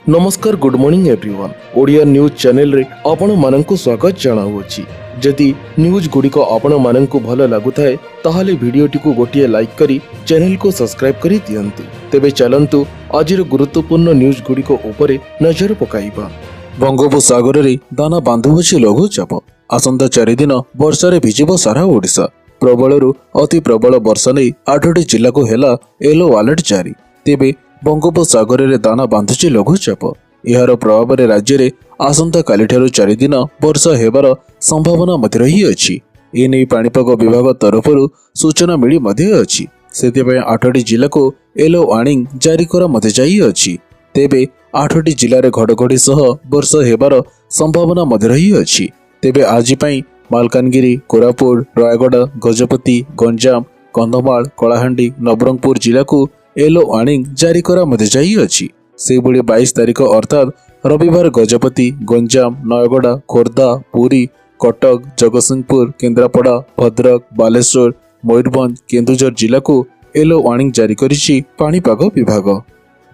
नमस्कार good morning everyone Odia news channel रे आपण माननकु स्वागत जणाउछि। जदि न्यूज गुड़िक आपण माननकु भल लागुथाए ताहाले भिडियोटी को गोटिए लाइक करी चैनल को सब्सक्राइब करी दियंतु। तेबे चलंतु आजिर गुरुत्वपूर्ण न्यूज गुड़िक उपरे नजर पकाइबा। बंगोपसागर रे दाना बांधुछि लघुचाप। आसंता 4 दिन वर्षा रे भिजिब सारा ओडिशा। प्रबलरु अति प्रबल वर्षा नै 8टी जिल्ला को हेला येलो अलर्ट जारी। तेबे बंगोपसागर रे दाना बांधुछि लघुचाप। यार प्रभाव रे राज्य रे आसंता कालीठारु 4 दिन वर्षा हेबार संभावना मध्य रही अछि। एनै पाणीपाग विभाग तरफरु सूचना मिली मध्य अछि। सेतिपय 8टी जिल्ला को येलो वार्निंग जारी करा मध्य जाई अछि। तेबे 8टी जिल्ला रे घड़घड़ी सह वर्षा हेबार संभावना मध्य रही अछि। तेबे आज पई मालकानगिरी, कोरापुट, रायगढ़, गजपति, गंजाम, कंधमाल, कलाहांडी, नवरंगपुर जिला को येलो वार्निंग जारी करा मध्य जाई अछि। सेबुली 22 तारिख अर्थात रविवार गजपति, गंजाम, नयगड़, खोर्धा, पुरी, कटक, जगतसिंहपुर, केन्द्रापड़ा, भद्रक, बालेश्वर, मयूरभंज, केन्दुझर जिला को येलो वार्निंग जारी करिछि पाणीपाग विभाग।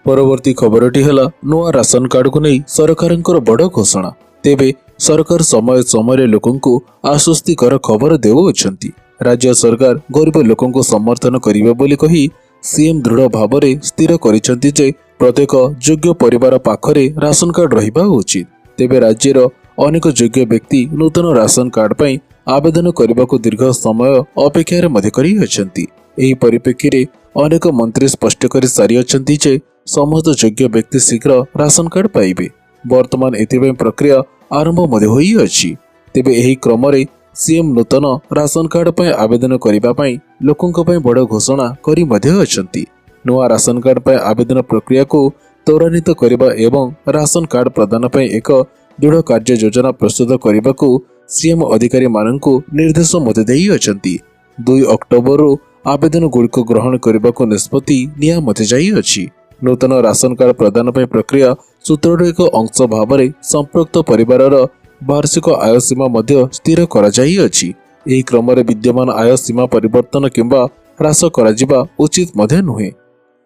परवर्ती खबरटी हला नुआ राशन कार्ड को नहीं सरकारंकर बड़ घोषणा। तेबे सरकार समय समय लोकंकु आश्वस्तिकर खबर देउछंती। राज्य सरकार गरीब लोकंकु समर्थन करिवे बोली कही सीएम दृढ़ भाव में स्थिर करिसेंती जे प्रत्येक योग्य परिवार पाखरे राशन कार्ड रहिबा उचित। तेबे राज्यर अनेक योग्य व्यक्ति नूतन राशन कार्ड पई आवेदन करबाको दीर्घ समय अपेक्षा मध्य करी अछंती। एही परिप्रेक्षी अनेक मंत्री स्पष्ट कर सारी अछंती जे समस्त योग्य व्यक्ति शीघ्र राशन कार्ड पाइबे। वर्तमान एथिबे प्रक्रिया आरंभ मध्य होई अछि। तेबे एही क्रम रे सीएम नूतन राशन कार्ड पई आवेदन करिबा पई लोकंक पई बड़ घोषणा करी मध्य अछंती। नुआ राशन कार्ड पई आवेदन प्रक्रिया को त्वरान्वित करिबा एवं राशन कार्ड प्रदान पई एक दृढ़ कार्य योजना प्रस्तुत करिबाकू सीएम अधिकारी माननकू निर्देश मध्य देई अछंती। 2 अक्टोबर रु आवेदन गुड़िक ग्रहण करिबाकू निष्पत्ति निया मध्य जाई अछि। नूतन राशन कार्ड प्रदान पई प्रक्रिया सूत्रर एक अंश भाव में संपृक्त परिवारर वार्षिक आय सीमा मध्य स्थिर करा जाई अछि। एही क्रम रे विद्यमान आय सीमा परिवर्तन किंबा ह्रास कराजिबा उचित मध्य नुहे।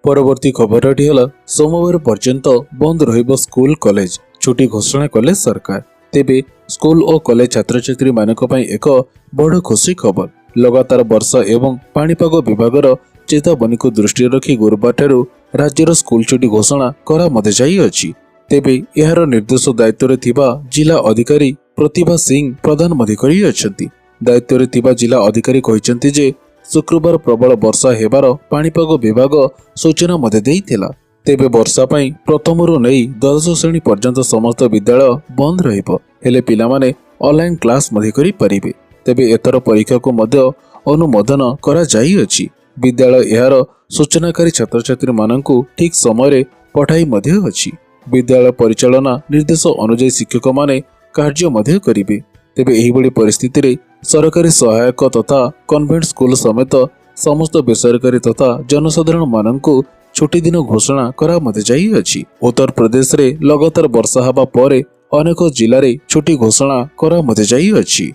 परवर्ती खबरटी हला सोमवार पर्यंत बंद रहिबो स्कूल कॉलेज, छुट्टी घोषणा कले सरकार। तेबे स्कूल और कॉलेज छात्र छात्री मानक पई एक बड़ खुशी खबर। लगातार वर्षा एवं पाणीपाग विभागर चेतावनी को दृष्टि रखी गुरुवार ठारू राज्यर स्कूल छुट्टी घोषणा करा मध्य जाई अछि। तेबे एहार निर्देश दायित्व रे थिबा जिला अधिकारी प्रतिभा सिंह प्रधान मध्य करी अछंती। दायित्व रे थिबा जिला अधिकारी कहिसंती जे शुक्रवार प्रबल वर्षा हेबार पाणीपाग विभाग सूचना मध्य देइथिला। तेबे वर्षा पई प्रथम रु नै 10 श्रेणी पर्यंत समस्त विद्यालय बंद रहिबो। हेले पिला माने ऑनलाइन क्लास मध्य करी परिबे। तेबे एतर परीक्षा को मध्य अनुमोदन करा जाई अछि। विद्यालय एहार सूचनाकारी छात्र छात्री माननकू ठीक समय रे पठाई मध्य अछि। विद्यालय परिचालना निर्देश अनुसार शिक्षक माने कार्य मध्य करिवे। तेबे एही बड़ी परिस्थिति रे सरकारी सहायक तथा कन्वेंट स्कूल समेत समस्त बेसरकारी तथा जनसाधारण माननकू छुट्टी दिन घोषणा करा मध्य जाई अछि। उत्तर प्रदेश रे लगातार वर्षा हबा परे अनेक जिल्ला रे छुट्टी घोषणा करा मध्य जाई अछि।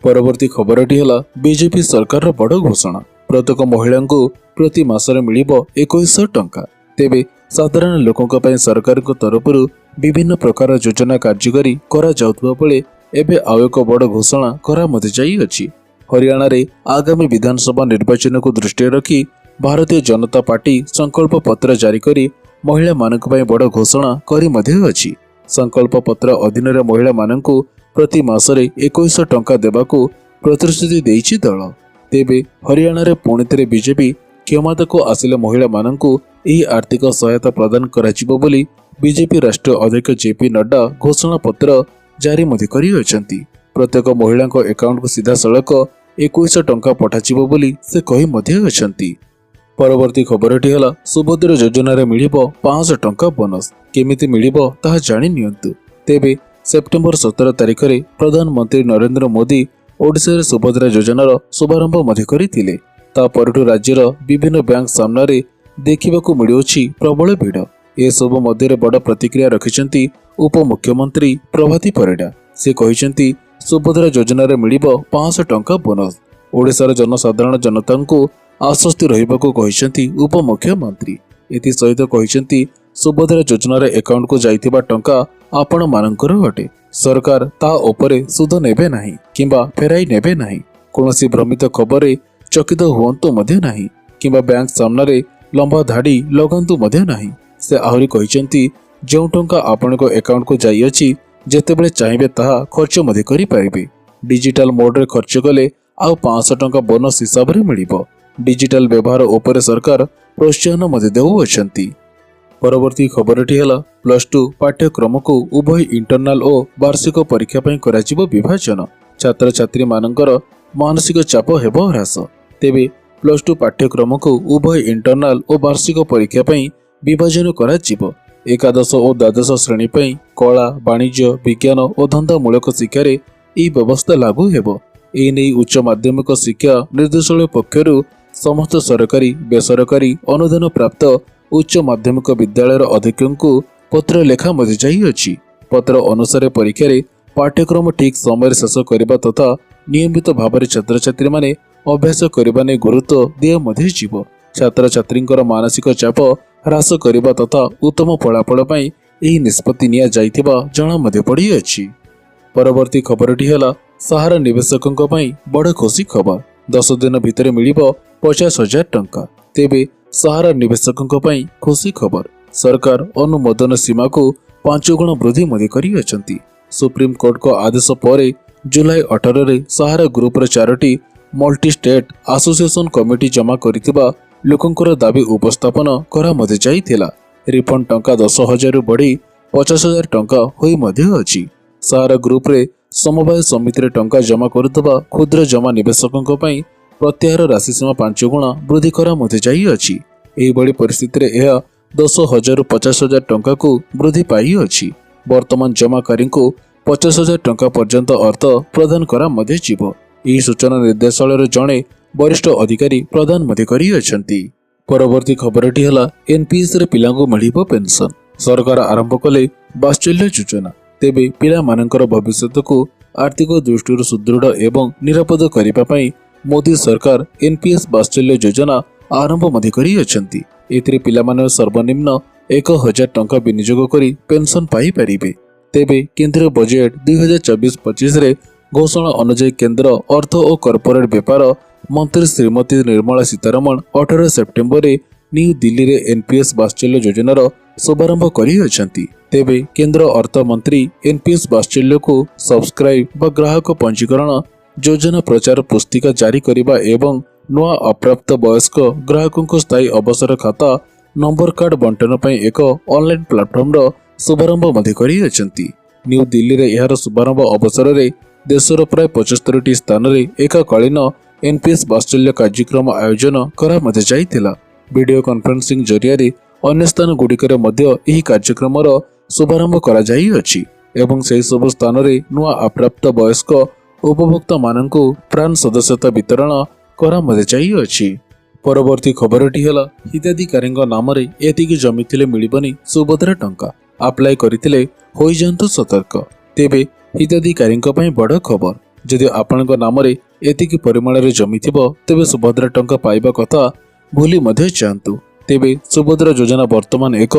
परवर्ती खबरटी हला बीजेपी सरकार रो बड़ घोषणा। प्रत्येक महिला को प्रति मासरे मिलिबो 2100 टंका। तेबे साधारण लोकंक पई सरकार को तरफरु विभिन्न प्रकार योजना कार्यकारी करा जाउतबा बेले एबे आउ एक बड़ घोषणा करा मध्य जाई अछि। हरियाणा रे आगामी विधानसभा निर्वाचन को दृष्टि रखी भारतीय जनता पार्टी संकल्प पत्र जारी करी महिला मानक पई बड़ घोषणा करी मध्य अछि। संकल्प पत्र अधीन रे महिला मानकू प्रति मासरे 2100 टंका देबाकू प्रतिश्रुति देइछि दल। तेबे हरियाणा रे पुणितरे बीजेपी क्षमता को आसिले महिला मानकू एही आर्थिक सहायता प्रदान कराजिबो बोली बीजेपी राष्ट्रीय अध्यक्ष जेपी नड्डा घोषणा पत्र जारी मध्य करी अछंती। प्रत्येक महिला को अकाउंट को सीधा सड़क 2100 टंका पठाजिबो बोली से कही मध्य अछंती। परवर्ती खबरटी हला सुभद्रा योजना रे मिलिबो 500 टंका बोनस। केमिति मिलिबो ताहा जानि नियंतु। तेबे सेप्टेम्बर 17 तारिख रे प्रधानमंत्री नरेंद्र मोदी ओडिशा रे सुभद्रा योजनार शुभारंभ मध्य करिथिले। ता परठु राज्यर विभिन्न बैंक सामने देखिबाकू मिलुछि प्रबल भीड़। ए सब मध्य बड़ प्रतिक्रिया रखिछंती उपमुख्यमंत्री प्रभाती परिडा। से कहिछंती सुभद्रा योजना रे मिलिबो 500 टंका बोनस। ओडिशार जनसाधारण जनता को आश्वस्ति रहिबाकू कहिछंती उपमुख्यमंत्री। एथि सहित कहिछंती ସୁଭଦ୍ରା ଯୋଜନାର ଆକାଉଣ୍ଟକୁ ଯାଇଥିବା ଟଙ୍କା ଆପଣ ମାନଙ୍କର ଅଟେ। ସରକାର ତା ଉପରେ ସୁଧ ନେବେ ନାହିଁ କିମ୍ବା ଫେରାଇ ନେବେ ନାହିଁ। କୌଣସି ଭ୍ରମିତ ଖବରରେ ଚକିତ ହୁଅନ୍ତୁ ମଧ୍ୟ ନାହିଁ କିମ୍ବା ବ୍ୟାଙ୍କ ସାମ୍ନାରେ ଲମ୍ବା ଧାଡ଼ି ଲଗାନ୍ତୁ ମଧ୍ୟ ନାହିଁ। ସେ ଆହୁରି କହିଛନ୍ତି, ଯେଉଁ ଟଙ୍କା ଆପଣଙ୍କ ଆକାଉଣ୍ଟକୁ ଯାଇଅଛି ଯେତେବେଳେ ଚାହିଁବେ ତାହା ଖର୍ଚ୍ଚ ମଧ୍ୟ କରିପାରିବେ। ଡିଜିଟାଲ ମୋଡରେ ଖର୍ଚ୍ଚ କଲେ ଆଉ 500 ଟଙ୍କା ବୋନସ ହିସାବରେ ମିଳିବ। ଡିଜିଟାଲ ବ୍ୟବହାର ଉପରେ ସରକାର ପ୍ରୋତ୍ସାହନ ମଧ୍ୟ ଦେଉଅଛନ୍ତି। ପରବର୍ତ୍ତୀ ଖବରଟି ହେଲା +2 ପାଠ୍ୟକ୍ରମକୁ ଉଭୟ ଇଣ୍ଟରନାଲ ଓ ବାର୍ଷିକ ପରୀକ୍ଷା ପାଇଁ କରାଯିବ ବିଭାଜନ। ଛାତ୍ରଛାତ୍ରୀମାନଙ୍କର ମାନସିକ ଚାପ ହେବ ହ୍ରାସ। ତେବେ +2 ପାଠ୍ୟକ୍ରମକୁ ଉଭୟ ଇଣ୍ଟରନାଲ ଓ ବାର୍ଷିକ ପରୀକ୍ଷା ପାଇଁ ବିଭାଜନ କରାଯିବ। ଏକାଦଶ ଓ ଦ୍ୱାଦଶ ଶ୍ରେଣୀ ପାଇଁ କଳା, ବାଣିଜ୍ୟ, ବିଜ୍ଞାନ ଓ ଧନ୍ଦାମୂଳକ ଶିକ୍ଷାରେ ଏହି ବ୍ୟବସ୍ଥା ଲାଗୁ ହେବ। ଏନେଇ ଉଚ୍ଚ ମାଧ୍ୟମିକ ଶିକ୍ଷା ନିର୍ଦ୍ଦେଶାଳୟ ପକ୍ଷରୁ ସମସ୍ତ ସରକାରୀ, ବେସରକାରୀ ଅନୁଦାନ ପ୍ରାପ୍ତ ଉଚ୍ଚ ମାଧ୍ୟମିକ ବିଦ୍ୟାଳୟର ଅଧ୍ୟକ୍ଷଙ୍କୁ ପତ୍ର ଲେଖା ମଧ୍ୟ ଯାଇଅଛି। ପତ୍ର ଅନୁସାରେ ପରୀକ୍ଷାରେ ପାଠ୍ୟକ୍ରମ ଠିକ୍ ସମୟରେ ଶେଷ କରିବା ତଥା ନିୟମିତ ଭାବରେ ଛାତ୍ରଛାତ୍ରୀମାନେ ଅଭ୍ୟାସ କରିବା ନେଇ ଗୁରୁତ୍ୱ ଦିଆ ମଧ୍ୟ ଯିବ। ଛାତ୍ରଛାତ୍ରୀଙ୍କର ମାନସିକ ଚାପ ହ୍ରାସ କରିବା ତଥା ଉତ୍ତମ ଫଳାଫଳ ପାଇଁ ଏହି ନିଷ୍ପତ୍ତି ନିଆଯାଇଥିବା ଜଣା ମଧ୍ୟ ପଡ଼ିଅଛି। ପରବର୍ତ୍ତୀ ଖବରଟି ହେଲା ସାହାରା ନିବେଶକଙ୍କ ପାଇଁ ବଡ଼ ଖୁସି ଖବର। 10 ଦିନ ଭିତରେ ମିଳିବ 50,000 ଟଙ୍କା। ତେବେ ସାହାରା ନିବେଶକଙ୍କ ପାଇଁ ଖୁସି ଖବର। ସରକାର ଅନୁମୋଦନ ସୀମାକୁ 5 ଗୁଣ ବୃଦ୍ଧି ମଧ୍ୟ କରିଅଛନ୍ତି। ସୁପ୍ରିମକୋର୍ଟଙ୍କ ଆଦେଶ ପରେ ଜୁଲାଇ 18ରେ ସାହାରା ଗ୍ରୁପର 4ଟି ମଲ୍ଟି ଷ୍ଟେଟ୍ ଆସୋସିଏସନ କମିଟି ଜମା କରିଥିବା ଲୋକଙ୍କର ଦାବି ଉପସ୍ଥାପନ କରା ମଧ୍ୟ ଯାଇଥିଲା। ରିଫଣ୍ଡ ଟଙ୍କା 10,000ରୁ ବଢ଼ି 50,000 ଟଙ୍କା ହୋଇ ମଧ୍ୟ ଅଛି। ସାହାରା ଗ୍ରୁପରେ ସମବାୟ ସମିତିରେ ଟଙ୍କା ଜମା କରୁଥିବା କ୍ଷୁଦ୍ର ଜମା ନିବେଶକଙ୍କ ପାଇଁ ପ୍ରତ୍ୟାହାର ରାଶି ସୀମା 5 ଗୁଣ ବୃଦ୍ଧି କରା ମଧ୍ୟ ଯାଇଅଛି। ଏହିଭଳି ପରିସ୍ଥିତିରେ ଏହା 10,000ରୁ 50,000 ଟଙ୍କାକୁ ବୃଦ୍ଧି ପାଇଅଛି। ବର୍ତ୍ତମାନ ଜମାକାରୀଙ୍କୁ 50,000 ଟଙ୍କା ପର୍ଯ୍ୟନ୍ତ ଅର୍ଥ ପ୍ରଦାନ କରା ମଧ୍ୟ ଯିବ। ଏହି ସୂଚନା ନିର୍ଦ୍ଦେଶାଳୟର ଜଣେ ବରିଷ୍ଠ ଅଧିକାରୀ ପ୍ରଦାନ ମଧ୍ୟ କରିଅଛନ୍ତି। ପରବର୍ତ୍ତୀ ଖବରଟି ହେଲା ଏନପିଏସରେ ପିଲାଙ୍କୁ ମିଳିବ ପେନସନ। ସରକାର ଆରମ୍ଭ କଲେ ବାତ୍ସଲ୍ୟ ଯୋଜନା। ତେବେ ପିଲାମାନଙ୍କର ଭବିଷ୍ୟତକୁ ଆର୍ଥିକ ଦୃଷ୍ଟିରୁ ସୁଦୃଢ଼ ଏବଂ ନିରାପଦ କରିବା ପାଇଁ ମୋଦି ସରକାର ଏନପିଏସ ବାତ୍ସଲ୍ୟ ଯୋଜନା ଆରମ୍ଭ ମଧ୍ୟ କରିଅଛନ୍ତି। ଏଥିରେ ପିଲାମାନେ ସର୍ବନିମ୍ନ 1,000 ଟଙ୍କା ବିନିଯୋଗ କରି ପେନସନ ପାଇପାରିବେ। ତେବେ କେନ୍ଦ୍ରୀୟ ବଜେଟ୍ 2024-25ରେ ଘୋଷଣା ଅନୁଯାୟୀ କେନ୍ଦ୍ର ଅର୍ଥ ଓ କର୍ପୋରେଟ ବ୍ୟାପାର ମନ୍ତ୍ରୀ ଶ୍ରୀମତୀ ନିର୍ମଳା ସୀତାରମଣ 18 ସେପ୍ଟେମ୍ବରରେ ନ୍ୟୁ ଦିଲ୍ଲୀରେ ଏନପିଏସ ବାତ୍ସଲ୍ୟ ଯୋଜନାର ଶୁଭାରମ୍ଭ କରିଅଛନ୍ତି। ତେବେ କେନ୍ଦ୍ର ଅର୍ଥମନ୍ତ୍ରୀ ଏନପିଏସ ବାତ୍ସଲ୍ୟକୁ ସବସ୍କ୍ରାଇବ ବା ଗ୍ରାହକ ପଞ୍ଜୀକରଣ ଯୋଜନା ପ୍ରଚାର ପୁସ୍ତିକା ଜାରି କରିବା ଏବଂ ନୂଆ ଅପ୍ରାପ୍ତ ବୟସ୍କ ଗ୍ରାହକଙ୍କ ସ୍ଥାୟୀ ଅବସର ଖାତା ନମ୍ବର କାର୍ଡ ବଣ୍ଟନ ପାଇଁ ଏକ ଅନଲାଇନ ପ୍ଲାଟଫର୍ମର ଶୁଭାରମ୍ଭ ମଧ୍ୟ କରିଅଛନ୍ତି। ନ୍ୟୁ ଦିଲ୍ଲୀରେ ଏହାର ଶୁଭାରମ୍ଭ ଅବସରରେ ଦେଶର ପ୍ରାୟ 75ଟି ସ୍ଥାନରେ ଏକକାଳୀନ ଏନପିଏସ ବାତ୍ସଲ୍ୟ କାର୍ଯ୍ୟକ୍ରମ ଆୟୋଜନ କରା ମଧ୍ୟ ଯାଇଥିଲା। ଭିଡିଓ କନଫରେନ୍ସିଂ ଜରିଆରେ ଅନ୍ୟ ସ୍ଥାନ ଗୁଡ଼ିକରେ ମଧ୍ୟ ଏହି କାର୍ଯ୍ୟକ୍ରମର ଶୁଭାରମ୍ଭ କରାଯାଇଅଛି ଏବଂ ସେହିସବୁ ସ୍ଥାନରେ ନୂଆ ଅପ୍ରାପ୍ତ ବୟସ୍କ ଉପଭୋକ୍ତାମାନଙ୍କୁ ପ୍ରାନ୍ ସଦସ୍ୟତା ବିତରଣ କରା ମଧ୍ୟ ଯାଇଅଛି। ପରବର୍ତ୍ତୀ ଖବରଟି ହେଲା ହିତାଧିକାରୀଙ୍କ ନାମରେ ଏତିକି ଜମି ଥିଲେ ମିଳିବନି ସୁଭଦ୍ରା ଟଙ୍କା। ଆପ୍ଲାଏ କରିଥିଲେ ହୋଇଯାଆନ୍ତୁ ସତର୍କ। ତେବେ ହିତାଧିକାରୀଙ୍କ ପାଇଁ ବଡ଼ ଖବର। ଯଦି ଆପଣଙ୍କ ନାମରେ ଏତିକି ପରିମାଣରେ ଜମି ଥିବ ତେବେ ସୁଭଦ୍ରା ଟଙ୍କା ପାଇବା କଥା ଭୁଲି ମଧ୍ୟ ଯାଆନ୍ତୁ। ତେବେ ସୁଭଦ୍ରା ଯୋଜନା ବର୍ତ୍ତମାନ ଏକ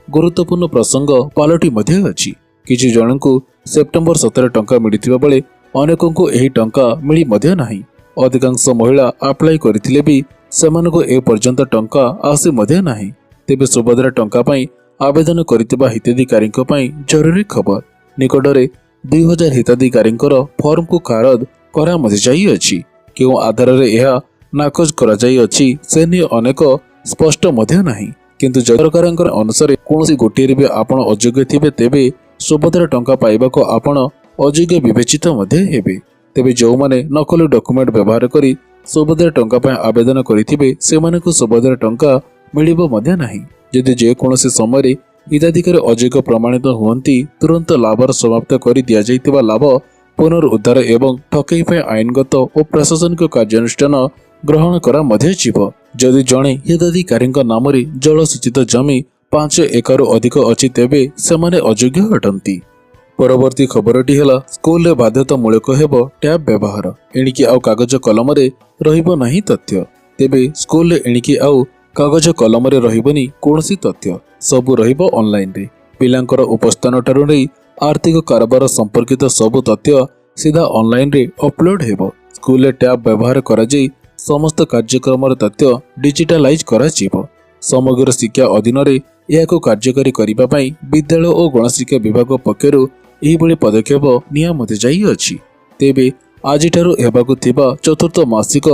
ଗୁରୁତ୍ୱପୂର୍ଣ୍ଣ ପ୍ରସଙ୍ଗ ପାଲଟି ମଧ୍ୟ ଅଛି। କିଛି ଜଣଙ୍କୁ ସେପ୍ଟେମ୍ବର 17 ଟଙ୍କା ମିଳିଥିବା ବେଳେ ଅନେକଙ୍କୁ ଏହି ଟଙ୍କା ମିଳି ମଧ୍ୟ ନାହିଁ। ଅଧିକାଂଶ ମହିଳା ଆପ୍ଲାଏ କରିଥିଲେ ବି ସେମାନଙ୍କୁ ଏପର୍ଯ୍ୟନ୍ତ ଟଙ୍କା ଆସି ମଧ୍ୟ ନାହିଁ। ତେବେ ସୁଭଦ୍ରା ଟଙ୍କା ପାଇଁ ଆବେଦନ କରିଥିବା ହିତାଧିକାରୀଙ୍କ ପାଇଁ ଜରୁରୀ ଖବର। ନିକଟରେ 2,000 ହିତାଧିକାରୀଙ୍କର ଫର୍ମକୁ ଖାରଜ କରା ମଧ୍ୟ ଯାଇଅଛି। କେଉଁ ଆଧାରରେ ଏହା ନାକଚ କରାଯାଇଅଛି ସେ ନେଇ ଅନେକ ସ୍ପଷ୍ଟ ମଧ୍ୟ ନାହିଁ। କିନ୍ତୁ ସରକାରଙ୍କ ଅନୁସାରେ କୌଣସି ଗୋଟିଏରେ ବି ଆପଣ ଅଯୋଗ୍ୟ ଥିବେ ତେବେ ସୁଭଦ୍ରା ଟଙ୍କା ପାଇବାକୁ ଆପଣ ଅଯୋଗ୍ୟ ବିବେଚିତ ମଧ୍ୟ ହେବେ। ତେବେ ଯେଉଁମାନେ ନକଲି ଡକ୍ୟୁମେଣ୍ଟ ବ୍ୟବହାର କରି ସୁଭଦ୍ରା ଟଙ୍କା ପାଇଁ ଆବେଦନ କରିଥିବେ ସେମାନଙ୍କୁ ସୁଭଦ୍ରା ଟଙ୍କା ମିଳିବ ମଧ୍ୟ ନାହିଁ। ଯଦି ଯେକୌଣସି ସମୟରେ ହିତାଧିକାରୀ ଅଯୋଗ୍ୟ ପ୍ରମାଣିତ ହୁଅନ୍ତି ତୁରନ୍ତ ଲାଭର ସମାପ୍ତ କରି ଦିଆଯାଇଥିବା ଲାଭ ପୁନରୁଦ୍ଧାର ଏବଂ ଠକେଇ ପାଇଁ ଆଇନଗତ ଓ ପ୍ରଶାସନିକ କାର୍ଯ୍ୟାନୁଷ୍ଠାନ ଗ୍ରହଣ କରା ମଧ୍ୟ ଯିବ। ଯଦି ଜଣେ ହିତାଧିକାରୀଙ୍କ ନାମରେ ଜଳସେଚିତ ଜମି 5 ଏକରରୁ ଅଧିକ ଅଛି ତେବେ ସେମାନେ ଅଯୋଗ୍ୟ ଅଟନ୍ତି। ପରବର୍ତ୍ତୀ ଖବରଟି ହେଲା ସ୍କୁଲରେ ବାଧ୍ୟତାମୂଳକ ହେବ ଟ୍ୟାବ ବ୍ୟବହାର। ଏଣିକି ଆଉ କାଗଜ କଲମରେ ରହିବ ନାହିଁ ତଥ୍ୟ। ତେବେ ସ୍କୁଲରେ ଏଣିକି ଆଉ कागज कलमरे रहिबनी कोनोसी तथ्य सबु रहिबो ऑनलाइन रे। पिलांकर उपस्थान ठारू नै आर्थिक कारबार संपर्कित सबु तथ्य सीधा ऑनलाइन रे अपलोड हेबो। स्कूल टैब व्यवहार करा जाई समस्त कार्यक्रम तथ्य डिजिटालाइज करा जीवो। समग्र शिक्षा अधीन रे याको कार्यकारी करिबा पई विद्यालय और गणशिक्षा विभाग पक्षरु एही भली पदक्षेप नियामत जाई अछि। तेबे आजिठारु हेबाकु थिबा चतुर्थ मासिक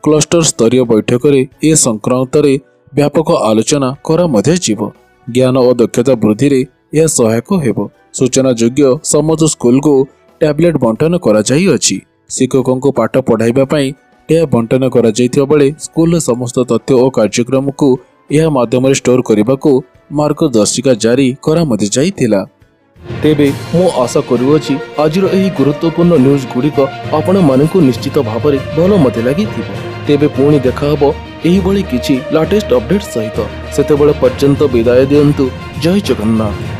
क्लस्टर स्तरीय बैठक रे ए संक्रांत रे व्यापक आलोचना करा मध्ये जीवो। ज्ञान और दक्षता वृद्धि रे यह सहायक हेबो। सूचना योग्य समस्त स्कूल को टैबलेट बंटन करा जाई अछि। शिक्षकों को पाठ पढ़ाइबा पई टैब बंटन करा जाइथिबा बेले स्कूल समस्त तथ्य और कार्यक्रम को यह माध्यम स्टोर करने को मार्गदर्शिका जारी करा मध्ये जाइथिला। तेबे मो आशा करूअछि आजिर एही गुरुत्वपूर्ण न्यूज गुड़िक आपण मानकु निश्चित भाବରେ ଭଲ मते लागिथिबो। तेबे पुणी देखा हबो एही भली किछि लेटेस्ट अपडेट सहित। सेतेबेले पर्यंत विदाय दियंतु। जय जगन्नाथ।